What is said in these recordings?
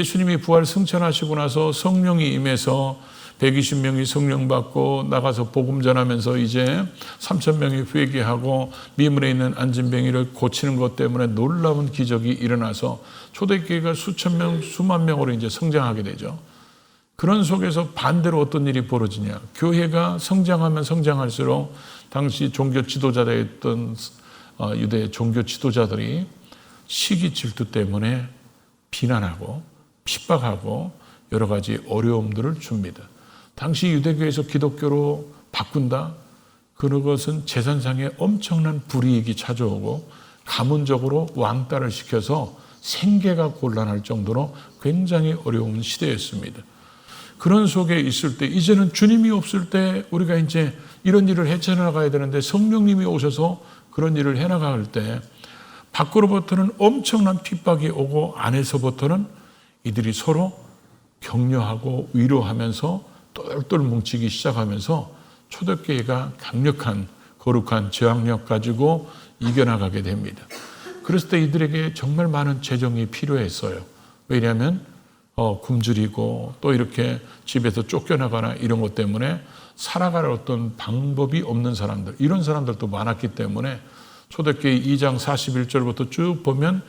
예수님이 부활 승천하시고 나서 성령이 임해서 120명이 성령 받고 나가서 복음 전하면서 이제 3,000명이 회개하고 미문에 있는 안진뱅이를 고치는 것 때문에 놀라운 기적이 일어나서 초대교회가 수천 명, 수만 명으로 이제 성장하게 되죠. 그런 속에서 반대로 어떤 일이 벌어지냐. 교회가 성장하면 성장할수록 당시 종교 지도자였던 유대 종교 지도자들이 시기 질투 때문에 비난하고 핍박하고 여러 가지 어려움들을 줍니다. 당시 유대교에서 기독교로 바꾼다? 그것은 재산상에 엄청난 불이익이 찾아오고 가문적으로 왕따를 시켜서 생계가 곤란할 정도로 굉장히 어려운 시대였습니다. 그런 속에 있을 때 이제는 주님이 없을 때 우리가 이제 이런 일을 헤쳐나가야 되는데 성령님이 오셔서 그런 일을 해나갈 때 밖으로부터는 엄청난 핍박이 오고 안에서부터는 이들이 서로 격려하고 위로하면서 똘똘 뭉치기 시작하면서 초대교회가 강력한 거룩한 저항력 가지고 이겨나가게 됩니다. 그랬을 때 이들에게 정말 많은 재정이 필요했어요. 왜냐하면 굶주리고 또 이렇게 집에서 쫓겨나거나 이런 것 때문에 살아갈 어떤 방법이 없는 사람들, 이런 사람들도 많았기 때문에 초대교회 2장 41절부터 쭉 보면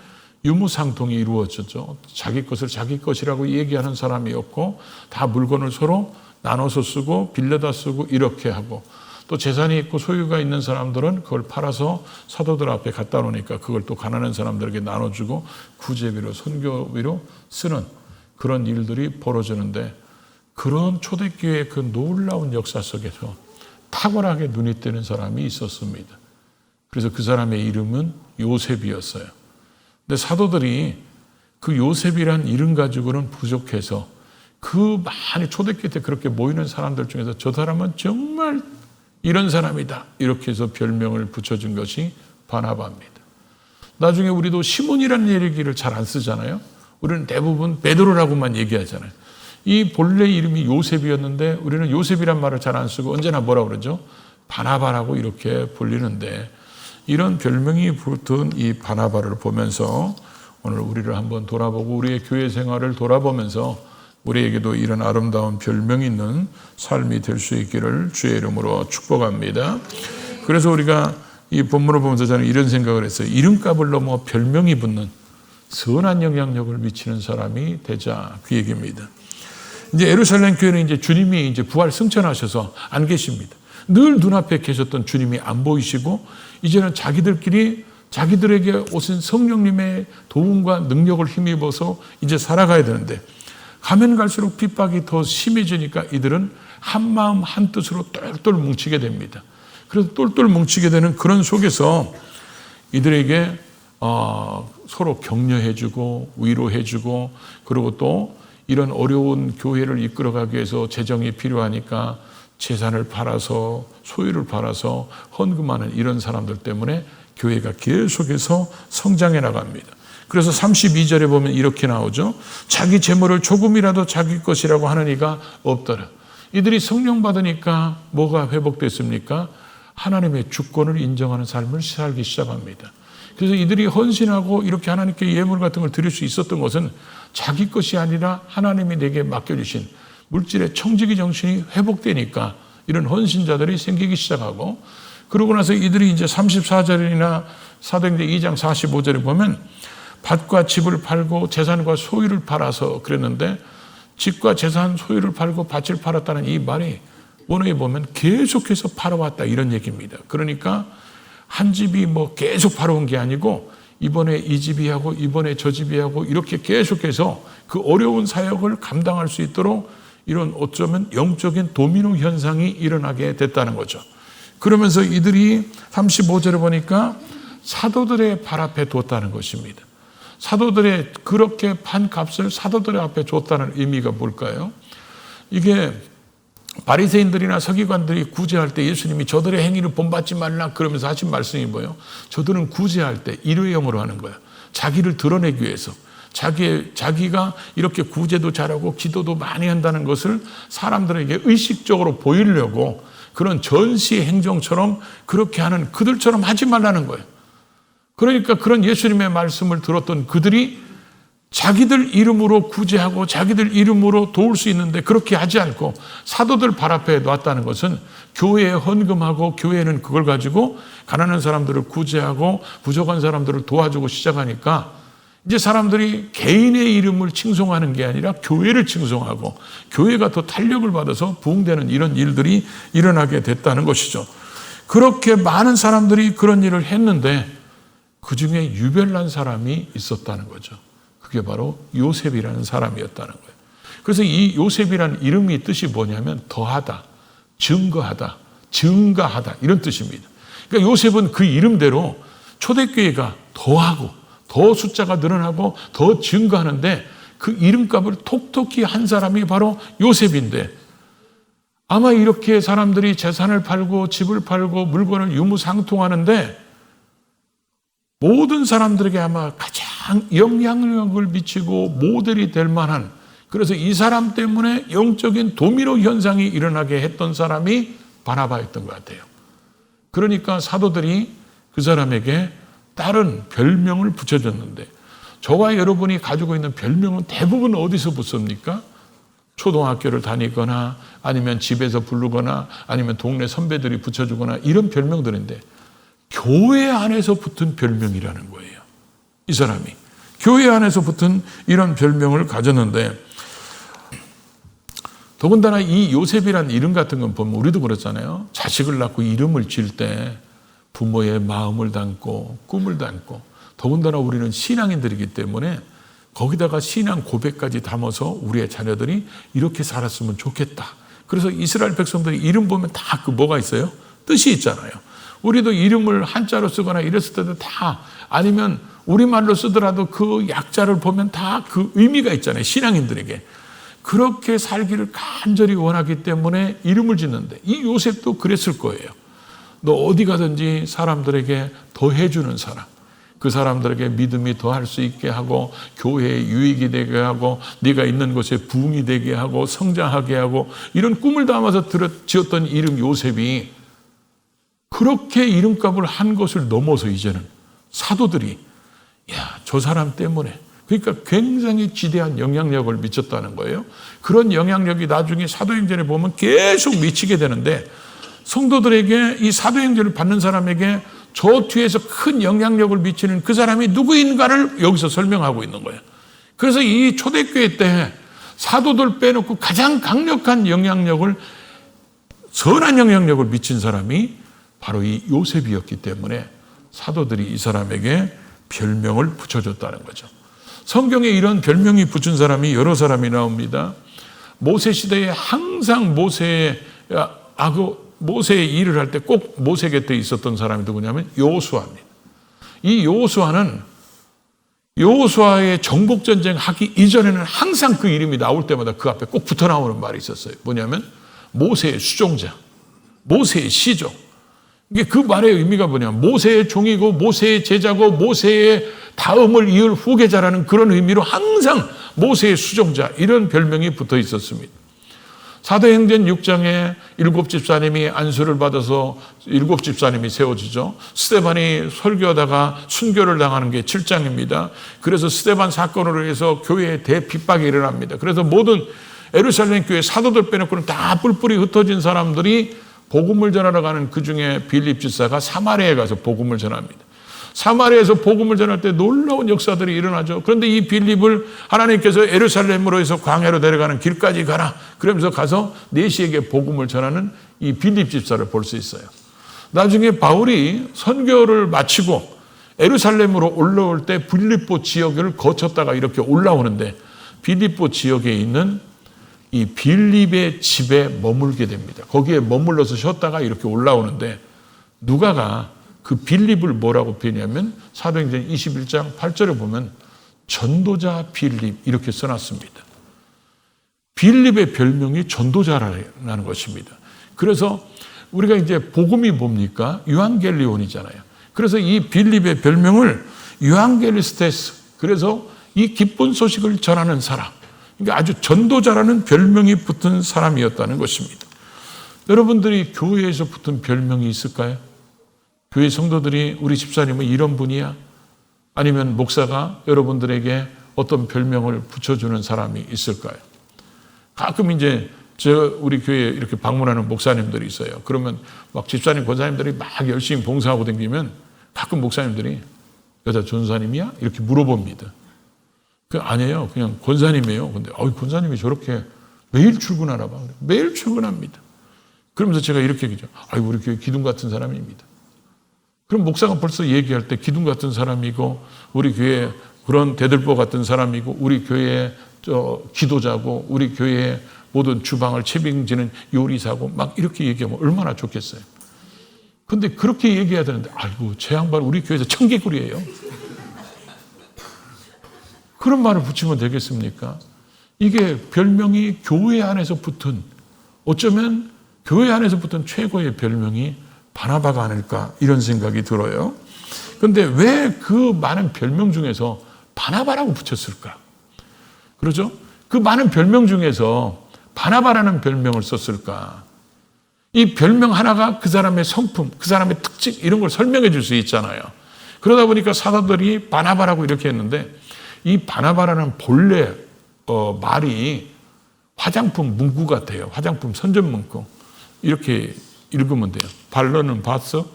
유무상통이 이루어졌죠. 자기 것을 자기 것이라고 얘기하는 사람이 없고 다 물건을 서로 나눠서 쓰고 빌려다 쓰고 이렇게 하고 또 재산이 있고 소유가 있는 사람들은 그걸 팔아서 사도들 앞에 갖다 놓으니까 그걸 또 가난한 사람들에게 나눠주고 구제비로 선교비로 쓰는 그런 일들이 벌어지는데 그런 초대교회의 그 놀라운 역사 속에서 탁월하게 눈이 뜨는 사람이 있었습니다. 그래서 그 사람의 이름은 요셉이었어요. 근데 사도들이 그 요셉이란 이름 가지고는 부족해서 그 많이 초대교회 때 그렇게 모이는 사람들 중에서 저 사람은 정말 이런 사람이다 이렇게 해서 별명을 붙여준 것이 바나바입니다. 나중에 우리도 시몬이라는 얘기를 잘 안 쓰잖아요. 우리는 대부분 베드로라고만 얘기하잖아요. 이 본래 이름이 요셉이었는데 우리는 요셉이란 말을 잘 안 쓰고 언제나 뭐라고 그러죠? 바나바라고 이렇게 불리는데 이런 별명이 붙은 이 바나바를 보면서 오늘 우리를 한번 돌아보고 우리의 교회 생활을 돌아보면서 우리에게도 이런 아름다운 별명이 있는 삶이 될 수 있기를 주의 이름으로 축복합니다. 그래서 우리가 이 본문을 보면서 저는 이런 생각을 했어요. 이름값을 넘어 별명이 붙는 선한 영향력을 미치는 사람이 되자 그 얘기입니다. 이제 예루살렘 교회는 이제 주님이 이제 부활 승천하셔서 안 계십니다. 늘 눈앞에 계셨던 주님이 안 보이시고 이제는 자기들에게 오신 성령님의 도움과 능력을 힘입어서 이제 살아가야 되는데 가면 갈수록 핍박이 더 심해지니까 이들은 한 마음 한 뜻으로 똘똘 뭉치게 됩니다. 그래서 똘똘 뭉치게 되는 그런 속에서 이들에게 서로 격려해주고 위로해주고 그리고 또 이런 어려운 교회를 이끌어가기 위해서 재정이 필요하니까 재산을 팔아서 소유를 팔아서 헌금하는 이런 사람들 때문에 교회가 계속해서 성장해 나갑니다. 그래서 32절에 보면 이렇게 나오죠. 자기 재물을 조금이라도 자기 것이라고 하는 이가 없더라. 이들이 성령 받으니까 뭐가 회복됐습니까? 하나님의 주권을 인정하는 삶을 살기 시작합니다. 그래서 이들이 헌신하고 이렇게 하나님께 예물 같은 걸 드릴 수 있었던 것은 자기 것이 아니라 하나님이 내게 맡겨주신 물질의 청지기 정신이 회복되니까 이런 헌신자들이 생기기 시작하고 그러고 나서 이들이 이제 34절이나 사도행전 2장 45절에 보면 밭과 집을 팔고 재산과 소유를 팔아서 그랬는데 집과 재산, 소유를 팔고 밭을 팔았다는 이 말이 원어에 보면 계속해서 팔아왔다 이런 얘기입니다. 그러니까 한 집이 뭐 계속 팔아온 게 아니고 이번에 이 집이 하고 이번에 저 집이 하고 이렇게 계속해서 그 어려운 사역을 감당할 수 있도록 이런 어쩌면 영적인 도미노 현상이 일어나게 됐다는 거죠. 그러면서 이들이 35절에 보니까 사도들의 발 앞에 뒀다는 것입니다. 사도들의 그렇게 판 값을 사도들의 앞에 줬다는 의미가 뭘까요? 이게 바리새인들이나 서기관들이 구제할 때 예수님이 저들의 행위를 본받지 말라 그러면서 하신 말씀이 뭐예요? 저들은 구제할 때 일회용으로 하는 거예요. 자기를 드러내기 위해서. 자기가 이렇게 구제도 잘하고 기도도 많이 한다는 것을 사람들에게 의식적으로 보이려고 그런 전시 행정처럼 그렇게 하는 그들처럼 하지 말라는 거예요. 그러니까 그런 예수님의 말씀을 들었던 그들이 자기들 이름으로 구제하고 자기들 이름으로 도울 수 있는데 그렇게 하지 않고 사도들 발 앞에 놨다는 것은 교회에 헌금하고 교회는 그걸 가지고 가난한 사람들을 구제하고 부족한 사람들을 도와주고 시작하니까 이제 사람들이 개인의 이름을 칭송하는 게 아니라 교회를 칭송하고 교회가 더 탄력을 받아서 부흥되는 이런 일들이 일어나게 됐다는 것이죠. 그렇게 많은 사람들이 그런 일을 했는데 그중에 유별난 사람이 있었다는 거죠. 그게 바로 요셉이라는 사람이었다는 거예요. 그래서 이 요셉이라는 이름이 뜻이 뭐냐면 더하다, 증거하다, 증가하다 이런 뜻입니다. 그러니까 요셉은 그 이름대로 초대교회가 더하고 더 숫자가 늘어나고 더 증가하는데 그 이름값을 톡톡히 한 사람이 바로 요셉인데 아마 이렇게 사람들이 재산을 팔고 집을 팔고 물건을 유무상통하는데 모든 사람들에게 아마 가장 영향력을 미치고 모델이 될 만한 그래서 이 사람 때문에 영적인 도미노 현상이 일어나게 했던 사람이 바나바였던 것 같아요. 그러니까 사도들이 그 사람에게 다른 별명을 붙여줬는데 저와 여러분이 가지고 있는 별명은 대부분 어디서 붙습니까? 초등학교를 다니거나 아니면 집에서 부르거나 아니면 동네 선배들이 붙여주거나 이런 별명들인데 교회 안에서 붙은 별명이라는 거예요. 이 사람이 교회 안에서 붙은 이런 별명을 가졌는데 더군다나 이 요셉이라는 이름 같은 건 보면 우리도 그렇잖아요. 자식을 낳고 이름을 지을 때 부모의 마음을 담고 꿈을 담고 더군다나 우리는 신앙인들이기 때문에 거기다가 신앙 고백까지 담아서 우리의 자녀들이 이렇게 살았으면 좋겠다. 그래서 이스라엘 백성들이 이름 보면 다 그 뭐가 있어요? 뜻이 있잖아요. 우리도 이름을 한자로 쓰거나 이랬을 때도 다 아니면 우리말로 쓰더라도 그 약자를 보면 다 그 의미가 있잖아요. 신앙인들에게. 그렇게 살기를 간절히 원하기 때문에 이름을 짓는데 이 요셉도 그랬을 거예요. 너 어디 가든지 사람들에게 더 해주는 사람. 그 사람들에게 믿음이 더할 수 있게 하고 교회에 유익이 되게 하고 네가 있는 곳에 부흥이 되게 하고 성장하게 하고 이런 꿈을 담아서 지었던 이름 요셉이 그렇게 이름값을 한 것을 넘어서 이제는 사도들이 저 사람 때문에 그러니까 굉장히 지대한 영향력을 미쳤다는 거예요. 그런 영향력이 나중에 사도행전에 보면 계속 미치게 되는데 성도들에게 이 사도행전을 받는 사람에게 저 뒤에서 큰 영향력을 미치는 그 사람이 누구인가를 여기서 설명하고 있는 거예요. 그래서 이 초대교회 때 사도들 빼놓고 가장 강력한 영향력을 선한 영향력을 미친 사람이 바로 이 요셉이었기 때문에 사도들이 이 사람에게 별명을 붙여줬다는 거죠. 성경에 이런 별명이 붙은 사람이 여러 사람이 나옵니다. 모세 시대에 항상 모세의 일을 할 때 꼭 모세 곁에 있었던 사람이 누구냐면 여호수아입니다. 이 여호수아의 정복전쟁 하기 이전에는 항상 그 이름이 나올 때마다 그 앞에 꼭 붙어 나오는 말이 있었어요. 뭐냐면 모세의 수종자, 모세의 시종. 이게 그 말의 의미가 뭐냐면 모세의 종이고 모세의 제자고 모세의 다음을 이을 후계자라는 그런 의미로 항상 모세의 수종자 이런 별명이 붙어 있었습니다. 사도행전 6장에 7집사님이 안수를 받아서 7집사님이 세워지죠. 스데반이 설교하다가 순교를 당하는 게 7장입니다. 그래서 스데반 사건으로 해서 교회에 대핍박이 일어납니다. 그래서 모든 예루살렘 교회 사도들 빼놓고는 다 뿔뿔이 흩어진 사람들이 복음을 전하러 가는 그 중에 빌립 집사가 사마리아에 가서 복음을 전합니다. 사마리아에서 복음을 전할 때 놀라운 역사들이 일어나죠. 그런데 이 빌립을 하나님께서 예루살렘으로 해서 광야로 내려가는 길까지 가라. 그러면서 가서 내시에게 복음을 전하는 이 빌립 집사를 볼 수 있어요. 나중에 바울이 선교를 마치고 예루살렘으로 올라올 때 빌립보 지역을 거쳤다가 이렇게 올라오는데 빌립보 지역에 있는 이 빌립의 집에 머물게 됩니다. 거기에 머물러서 쉬었다가 이렇게 올라오는데 누가가 그 빌립을 뭐라고 표현하냐면 사도행전 21장 8절에 보면 전도자 빌립 이렇게 써놨습니다. 빌립의 별명이 전도자라는 것입니다. 그래서 우리가 이제 복음이 뭡니까? 유앙겔리온이잖아요. 그래서 이 빌립의 별명을 유앙겔리스테스 그래서 이 기쁜 소식을 전하는 사람 그러니까 아주 전도자라는 별명이 붙은 사람이었다는 것입니다. 여러분들이 교회에서 붙은 별명이 있을까요? 교회 성도들이 우리 집사님은 이런 분이야? 아니면 목사가 여러분들에게 어떤 별명을 붙여주는 사람이 있을까요? 가끔 이제 우리 교회에 이렇게 방문하는 목사님들이 있어요. 그러면 막 집사님, 권사님들이 막 열심히 봉사하고 다니면 가끔 목사님들이 여자 전사님이야? 이렇게 물어봅니다. 아니에요. 그냥 권사님이에요. 근데 권사님이 저렇게 매일 출근하나 봐. 매일 출근합니다. 그러면서 제가 이렇게 얘기죠. 우리 교회 기둥 같은 사람입니다. 그럼 목사가 벌써 얘기할 때 기둥 같은 사람이고 우리 교회 그런 대들보 같은 사람이고 우리 교회 기도자고 우리 교회 모든 주방을 책임지는 요리사고 막 이렇게 얘기하면 얼마나 좋겠어요. 근데 그렇게 얘기해야 되는데 제 양반 우리 교회에서 청개구리예요. 그런 말을 붙이면 되겠습니까? 이게 별명이 교회 안에서 붙은 어쩌면 교회 안에서 붙은 최고의 별명이 바나바가 아닐까 이런 생각이 들어요. 그런데 왜 그 많은 별명 중에서 바나바라고 붙였을까? 그러죠? 그 많은 별명 중에서 바나바라는 별명을 썼을까? 이 별명 하나가 그 사람의 성품, 그 사람의 특징 이런 걸 설명해 줄 수 있잖아요. 그러다 보니까 사도들이 바나바라고 이렇게 했는데 이 바나바라는 본래 말이 화장품 문구 같아요. 화장품 선전 문구. 이렇게 읽으면 돼요. 발러는 봤어?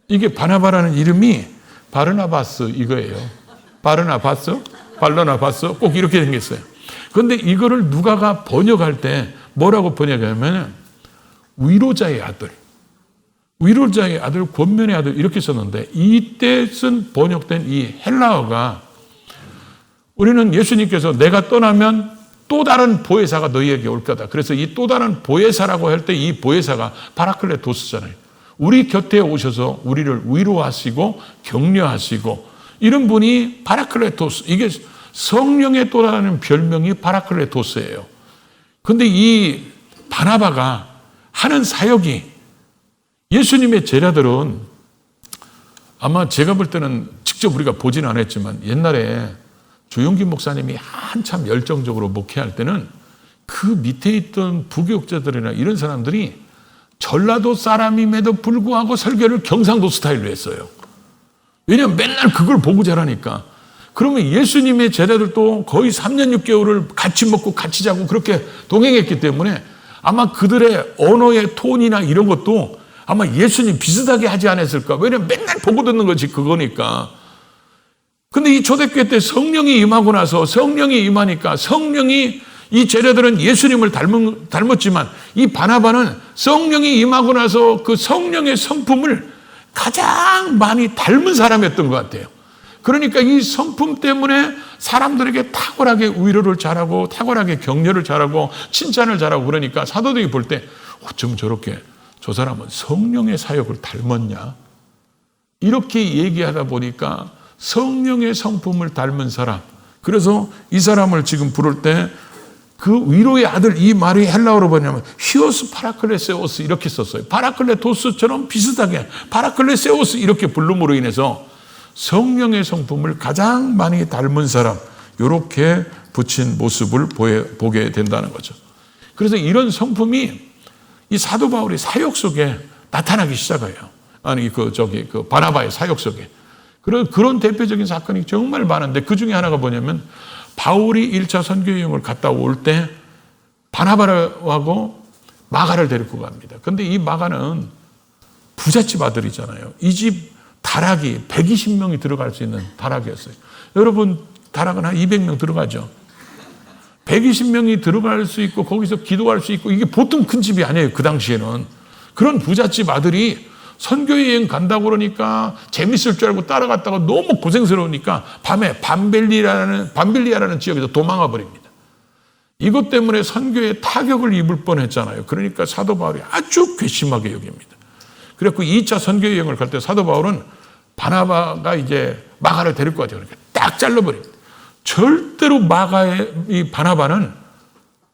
이게 바나바라는 이름이 바르나바스 이거예요. 바르나 봤어? 발러나 봤어? 꼭 이렇게 생겼어요. 그런데 이거를 누가가 번역할 때 뭐라고 번역하냐면 위로자의 아들, 위로자의 아들, 권면의 아들 이렇게 썼는데 이때 쓴 번역된 이 헬라어가 우리는 예수님께서 내가 떠나면 또 다른 보혜사가 너희에게 올 거다. 그래서 이 또 다른 보혜사라고 할 때 이 보혜사가 파라클레토스잖아요. 우리 곁에 오셔서 우리를 위로하시고 격려하시고 이런 분이 파라클레토스. 이게 성령의 또 다른 별명이 파라클레토스예요. 그런데 이 바나바가 하는 사역이 예수님의 제자들은 아마 제가 볼 때는 직접 우리가 보진 않았지만 옛날에 조용기 목사님이 한참 열정적으로 목회할 때는 그 밑에 있던 부교육자들이나 이런 사람들이 전라도 사람임에도 불구하고 설교를 경상도 스타일로 했어요. 왜냐하면 맨날 그걸 보고 자라니까. 그러면 예수님의 제자들도 거의 3년 6개월을 같이 먹고 같이 자고 그렇게 동행했기 때문에 아마 그들의 언어의 톤이나 이런 것도 아마 예수님 비슷하게 하지 않았을까. 왜냐하면 맨날 보고 듣는 거지 그거니까. 근데 이 초대교회 때 성령이 임하고 나서 성령이 임하니까 성령이 이 제자들은 예수님을 닮았지만 이 바나바는 성령이 임하고 나서 그 성령의 성품을 가장 많이 닮은 사람이었던 것 같아요. 그러니까 이 성품 때문에 사람들에게 탁월하게 위로를 잘하고 탁월하게 격려를 잘하고 칭찬을 잘하고 그러니까 사도들이 볼 때 어쩜 저렇게 저 사람은 성령의 사역을 닮았냐? 이렇게 얘기하다 보니까 성령의 성품을 닮은 사람. 그래서 이 사람을 지금 부를 때 그 위로의 아들 이 말이 헬라어로 뭐냐면 히오스 파라클레세오스 이렇게 썼어요. 파라클레토스처럼 비슷하게 파라클레세오스 이렇게 부름으로 인해서 성령의 성품을 가장 많이 닮은 사람 이렇게 붙인 모습을 보게 된다는 거죠. 그래서 이런 성품이 이 사도 바울의 사역 속에 나타나기 시작해요. 그 바나바의 사역 속에. 그런 대표적인 사건이 정말 많은데 그 중에 하나가 뭐냐면 바울이 1차 선교 여행을 갔다 올 때 바나바하고 마가를 데리고 갑니다. 그런데 이 마가는 부잣집 아들이잖아요. 이 집 다락이 120명이 들어갈 수 있는 다락이었어요. 여러분 다락은 한 200명 들어가죠. 120명이 들어갈 수 있고 거기서 기도할 수 있고 이게 보통 큰 집이 아니에요. 그 당시에는. 그런 부잣집 아들이 선교여행 간다고 그러니까 재밌을 줄 알고 따라갔다가 너무 고생스러우니까 밤에 밤빌리아라는 지역에서 도망가 버립니다. 이것 때문에 선교에 타격을 입을 뻔했잖아요. 그러니까 사도 바울이 아주 괘씸하게 여깁니다. 그래서 2차 선교여행을 갈 때 사도 바울은 바나바가 이제 마가를 데리고 가죠. 그러니까 딱 잘라버립니다. 절대로 이 바나바는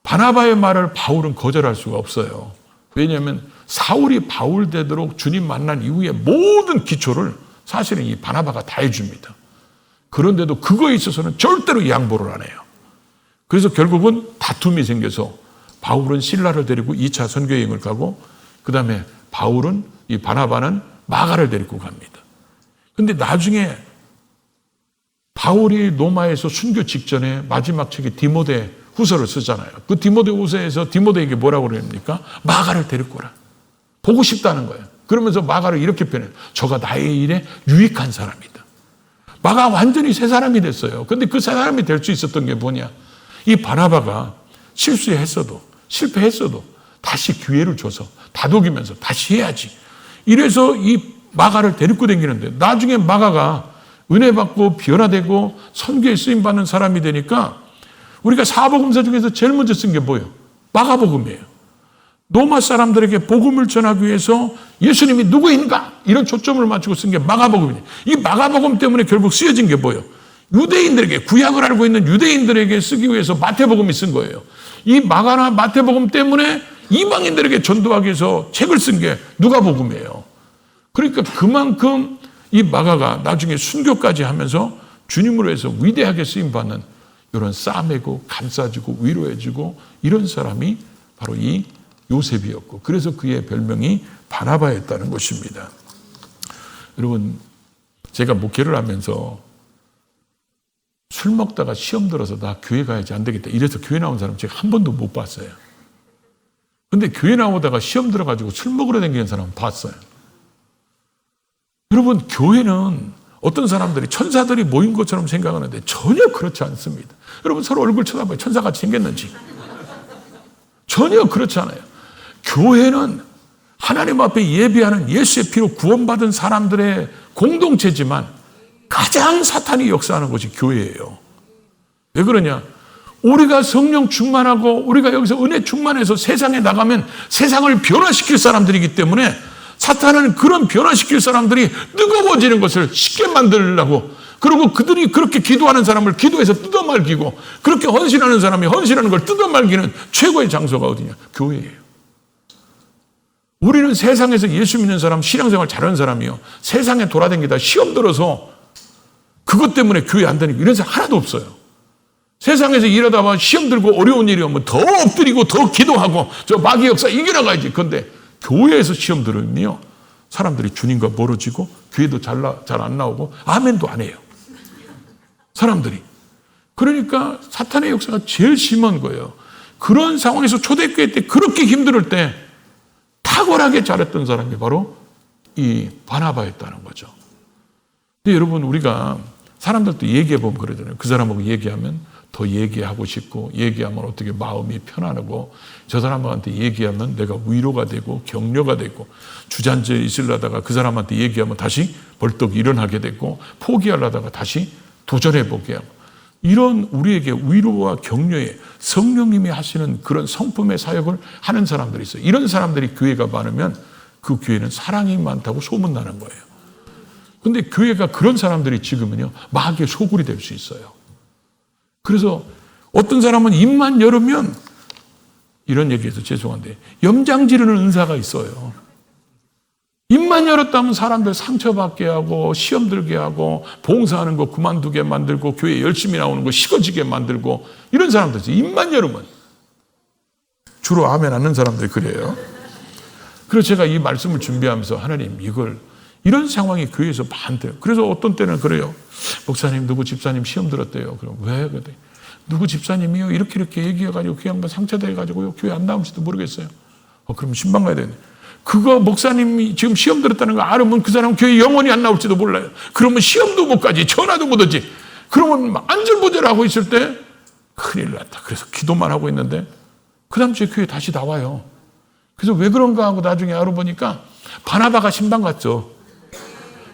바나바의 말을 바울은 거절할 수가 없어요. 왜냐하면 사울이 바울 되도록 주님 만난 이후에 모든 기초를 사실은 이 바나바가 다 해줍니다. 그런데도 그거에 있어서는 절대로 양보를 안 해요. 그래서 결국은 다툼이 생겨서 바울은 실라를 데리고 2차 선교여행을 가고 그 다음에 이 바나바는 마가를 데리고 갑니다. 근데 나중에 바울이 로마에서 순교 직전에 마지막 책에 디모데 후서를 쓰잖아요. 그 디모데 후서에서 디모데에게 뭐라고 그럽니까? 마가를 데리고 오라. 보고 싶다는 거예요. 그러면서 마가를 이렇게 표현해요. 저가 나의 일에 유익한 사람이다. 마가 완전히 새 사람이 됐어요. 근데 그 새 사람이 될 수 있었던 게 뭐냐? 이 바나바가 실수했어도 실패했어도 다시 기회를 줘서 다독이면서 다시 해야지. 이래서 이 마가를 데리고 다니는데 나중에 마가가 은혜 받고 변화되고 선교에 쓰임 받는 사람이 되니까 우리가 사복음서 중에서 제일 먼저 쓴 게 뭐예요? 마가복음이에요. 로마 사람들에게 복음을 전하기 위해서 예수님이 누구인가 이런 초점을 맞추고 쓴 게 마가복음이에요. 이 마가복음 때문에 결국 쓰여진 게 뭐예요? 유대인들에게, 구약을 알고 있는 유대인들에게 쓰기 위해서 마태복음이 쓴 거예요. 이 마가나 마태복음 때문에 이방인들에게 전도하기 위해서 책을 쓴 게 누가복음이에요. 그러니까 그만큼 이 마가가 나중에 순교까지 하면서 주님으로 해서 위대하게 쓰임받는 이런 싸매고 감싸주고 위로해주고 이런 사람이 바로 이 요셉이었고, 그래서 그의 별명이 바나바였다는 것입니다. 여러분, 제가 목회를 하면서 술 먹다가 시험 들어서 나 교회 가야지 안 되겠다 이래서 교회 나온 사람 제가 한 번도 못 봤어요. 근데 교회 나오다가 시험 들어가지고 술 먹으러 다니는 사람 봤어요. 여러분, 교회는 어떤 사람들이 천사들이 모인 것처럼 생각하는데 전혀 그렇지 않습니다. 여러분, 서로 얼굴 쳐다봐요. 천사같이 생겼는지. 전혀 그렇지 않아요. 교회는 하나님 앞에 예배하는 예수의 피로 구원받은 사람들의 공동체지만 가장 사탄이 역사하는 것이 교회예요. 왜 그러냐? 우리가 성령 충만하고 우리가 여기서 은혜 충만해서 세상에 나가면 세상을 변화시킬 사람들이기 때문에 사탄은 그런 변화시킬 사람들이 뜨거워지는 것을 쉽게 만들려고, 그리고 그들이 그렇게 기도하는 사람을 기도해서 뜯어말기고, 그렇게 헌신하는 사람이 헌신하는 걸 뜯어말기는 최고의 장소가 어디냐? 교회예요. 우리는 세상에서 예수 믿는 사람, 신앙생활 잘하는 사람이요, 세상에 돌아다니다 시험 들어서 그것 때문에 교회 안 다니고 이런 사람 하나도 없어요. 세상에서 일하다 보면 시험 들고 어려운 일이 오면 더 엎드리고 더 기도하고 저 마귀 역사 이겨나가야지. 그런데 교회에서 시험 들으면요, 사람들이 주님과 멀어지고 교회도 잘 안 나오고 아멘도 안 해요. 사람들이. 그러니까 사탄의 역사가 제일 심한 거예요. 그런 상황에서 초대교회 때 그렇게 힘들 때 탁월하게 잘했던 사람이 바로 이 바나바였다는 거죠. 근데 여러분, 우리가 사람들도 얘기해보면 그러잖아요. 그 사람하고 얘기하면 더 얘기하고 싶고, 얘기하면 어떻게 마음이 편안하고, 저 사람한테 얘기하면 내가 위로가 되고 격려가 되고, 주저앉아 있으려다가 그 사람한테 얘기하면 다시 벌떡 일어나게 되고, 포기하려다가 다시 도전해보게 하고, 이런 우리에게 위로와 격려에 성령님이 하시는 그런 성품의 사역을 하는 사람들이 있어요. 이런 사람들이 교회가 많으면 그 교회는 사랑이 많다고 소문나는 거예요. 근데 교회가 그런 사람들이 지금은요, 마귀의 소굴이 될 수 있어요. 그래서 어떤 사람은 입만 열으면, 이런 얘기해서 죄송한데, 염장 지르는 은사가 있어요. 입만 열었다면 사람들 상처받게 하고, 시험 들게 하고, 봉사하는 거 그만두게 만들고, 교회 열심히 나오는 거 식어지게 만들고, 이런 사람들 있어요. 입만 열으면. 주로 아멘 않는 사람들이 그래요. 그래서 제가 이 말씀을 준비하면서 하나님, 이런 상황이 교회에서 많대요. 그래서 어떤 때는 그래요. 목사님, 누구 집사님 시험 들었대요. 그럼 왜? 그래? 누구 집사님이요? 이렇게 얘기해가지고 그 양반 상처돼가지고요, 교회 안 나올지도 모르겠어요. 그럼 신방 가야 되네. 그거 목사님이 지금 시험 들었다는 거 알으면 그 사람 교회 영원히 안 나올지도 몰라요. 그러면 시험도 못 가지, 전화도 못 하지. 그러면 안절부절하고 있을 때 큰일 났다. 그래서 기도만 하고 있는데 그 다음 주에 교회 다시 나와요. 그래서 왜 그런가 하고 나중에 알아보니까 바나바가 신방 갔죠.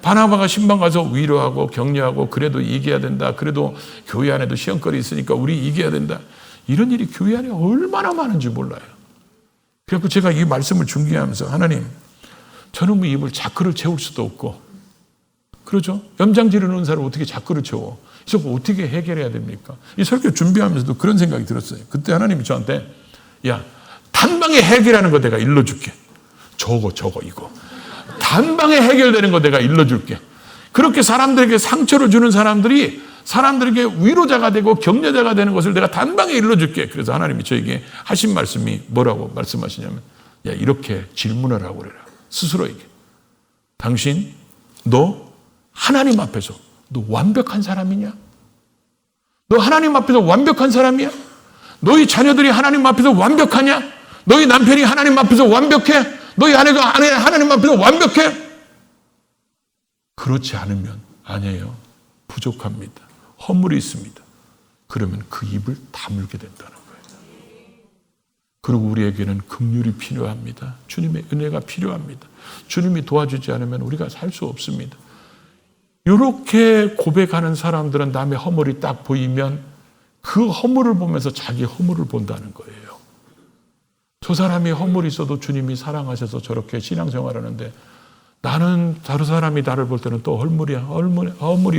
바나바가 신방 가서 위로하고 격려하고, 그래도 이겨야 된다. 그래도 교회 안에도 시험거리 있으니까 우리 이겨야 된다. 이런 일이 교회 안에 얼마나 많은지 몰라요. 그래서 제가 이 말씀을 준비하면서, 하나님, 저는 뭐 입을 자크를 채울 수도 없고, 그러죠? 염장 지르는 은사를 어떻게 자크를 채워? 그래서 어떻게 해결해야 됩니까? 이 설교 준비하면서도 그런 생각이 들었어요. 그때 하나님이 저한테, 야, 단방에 해결하는 거 내가 일러줄게. 저거 이거. 단방에 해결되는 거 내가 일러줄게. 그렇게 사람들에게 상처를 주는 사람들이 사람들에게 위로자가 되고 격려자가 되는 것을 내가 단방에 일러줄게. 그래서 하나님이 저에게 하신 말씀이 뭐라고 말씀하시냐면, 야, 이렇게 질문을 하고 그래라. 스스로에게. 당신, 너 하나님 앞에서 너 완벽한 사람이냐? 너 하나님 앞에서 완벽한 사람이야? 너희 자녀들이 하나님 앞에서 완벽하냐? 너희 남편이 하나님 앞에서 완벽해? 너희 아내가 하나님 앞에서 완벽해? 그렇지 않으면 아니에요. 부족합니다. 허물이 있습니다. 그러면 그 입을 다물게 된다는 거예요. 그리고 우리에게는 긍휼이 필요합니다. 주님의 은혜가 필요합니다. 주님이 도와주지 않으면 우리가 살 수 없습니다. 이렇게 고백하는 사람들은 남의 허물이 딱 보이면 그 허물을 보면서 자기 허물을 본다는 거예요. 저 사람이 허물이 있어도 주님이 사랑하셔서 저렇게 신앙생활하는데 나는 다른 사람이 나를 볼 때는 또 허물이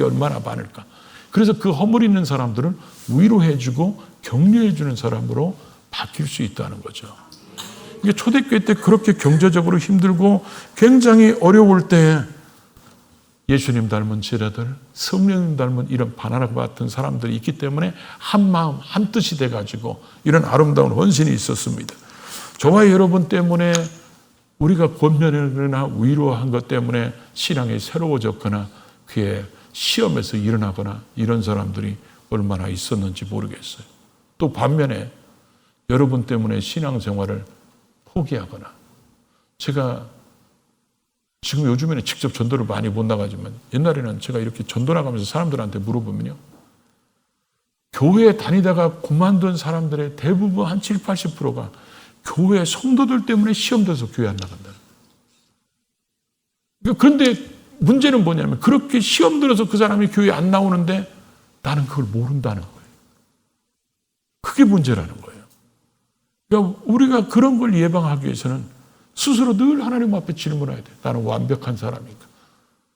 얼마나 많을까. 그래서 그 허물 있는 사람들은 위로해주고 격려해주는 사람으로 바뀔 수 있다는 거죠. 이게 초대교회 때 그렇게 경제적으로 힘들고 굉장히 어려울 때 예수님 닮은 제자들, 성령님 닮은 이런 바나나 같은 사람들이 있기 때문에 한 마음, 한 뜻이 돼가지고 이런 아름다운 헌신이 있었습니다. 저와 여러분 때문에 우리가 권면이나 위로한 것 때문에 신앙이 새로워졌거나 그의 시험에서 일어나거나 이런 사람들이 얼마나 있었는지 모르겠어요. 또 반면에 여러분 때문에 신앙생활을 포기하거나 제가 지금 요즘에는 직접 전도를 많이 못 나가지만 옛날에는 제가 이렇게 전도 나가면서 사람들한테 물어보면요. 교회에 다니다가 그만둔 사람들의 대부분 한 7, 80%가 교회 성도들 때문에 시험 들어서 교회 안 나간다. 그런데 문제는 뭐냐면 그렇게 시험 들어서 그 사람이 교회 안 나오는데 나는 그걸 모른다는 거예요. 그게 문제라는 거예요. 그러니까 우리가 그런 걸 예방하기 위해서는 스스로 늘 하나님 앞에 질문해야 돼. 나는 완벽한 사람인가?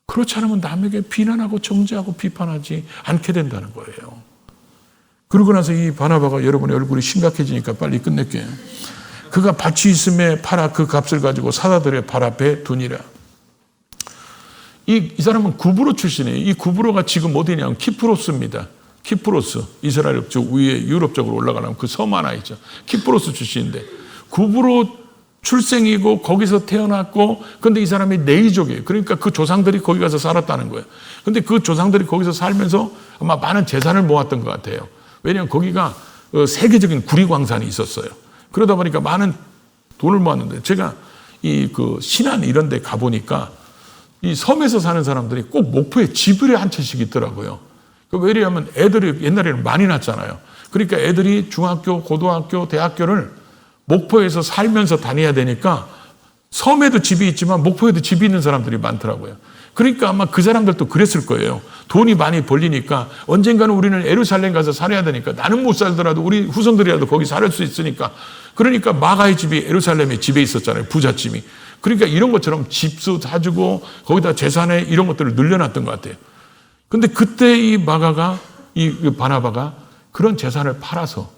그렇지 않으면 남에게 비난하고 정죄하고 비판하지 않게 된다는 거예요. 그러고 나서 이 바나바가 여러분의 얼굴이 심각해지니까 빨리 끝낼게요. 그가 밭이 있음에 팔아 그 값을 가지고 사다들의 발 앞에 두니라. 이 사람은 구브로 출신이에요. 이 구브로가 지금 어디냐면 키프로스입니다. 키프로스, 이스라엘 쪽 위에 유럽 쪽으로 올라가려면 그 섬 하나 있죠. 키프로스 출신인데 구브로 출생이고 거기서 태어났고 근데 이 사람이 네이족이에요. 그러니까 그 조상들이 거기 가서 살았다는 거예요. 근데 그 조상들이 거기서 살면서 아마 많은 재산을 모았던 것 같아요. 왜냐하면 거기가 세계적인 구리광산이 있었어요. 그러다 보니까 많은 돈을 모았는데 제가 그 신안 이런 데 가보니까 이 섬에서 사는 사람들이 꼭 목포에 집을 한 채씩 있더라고요. 왜냐하면 애들이 옛날에는 많이 낳잖아요. 그러니까 애들이 중학교, 고등학교, 대학교를 목포에서 살면서 다녀야 되니까 섬에도 집이 있지만 목포에도 집이 있는 사람들이 많더라고요. 그러니까 아마 그 사람들도 그랬을 거예요. 돈이 많이 벌리니까 언젠가는 우리는 예루살렘 가서 살아야 되니까 나는 못 살더라도 우리 후손들이라도 거기 살 수 있으니까 그러니까 마가의 집이 예루살렘에 집에 있었잖아요. 부잣집이. 그러니까 이런 것처럼 집도 사주고 거기다 재산에 이런 것들을 늘려놨던 것 같아요. 근데 그때 이 마가가 이 바나바가 그런 재산을 팔아서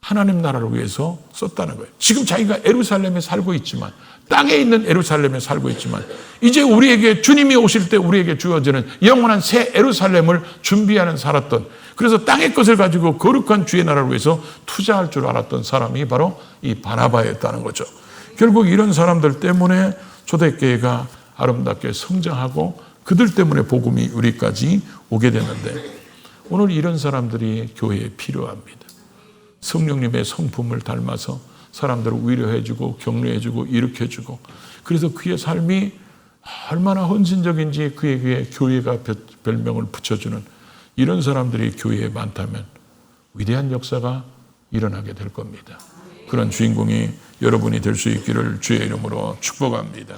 하나님 나라를 위해서 썼다는 거예요. 지금 자기가 예루살렘에 살고 있지만 땅에 있는 예루살렘에 살고 있지만 이제 우리에게 주님이 오실 때 우리에게 주어지는 영원한 새 예루살렘을 준비하는 살았던 그래서 땅의 것을 가지고 거룩한 주의 나라를 위해서 투자할 줄 알았던 사람이 바로 이 바나바였다는 거죠. 결국 이런 사람들 때문에 초대교회가 아름답게 성장하고 그들 때문에 복음이 우리까지 오게 됐는데 오늘 이런 사람들이 교회에 필요합니다. 성령님의 성품을 닮아서 사람들을 위로해주고 격려해주고 일으켜주고 그래서 그의 삶이 얼마나 헌신적인지 그에게 교회가 별명을 붙여주는 이런 사람들이 교회에 많다면 위대한 역사가 일어나게 될 겁니다. 그런 주인공이 여러분이 될 수 있기를 주의 이름으로 축복합니다.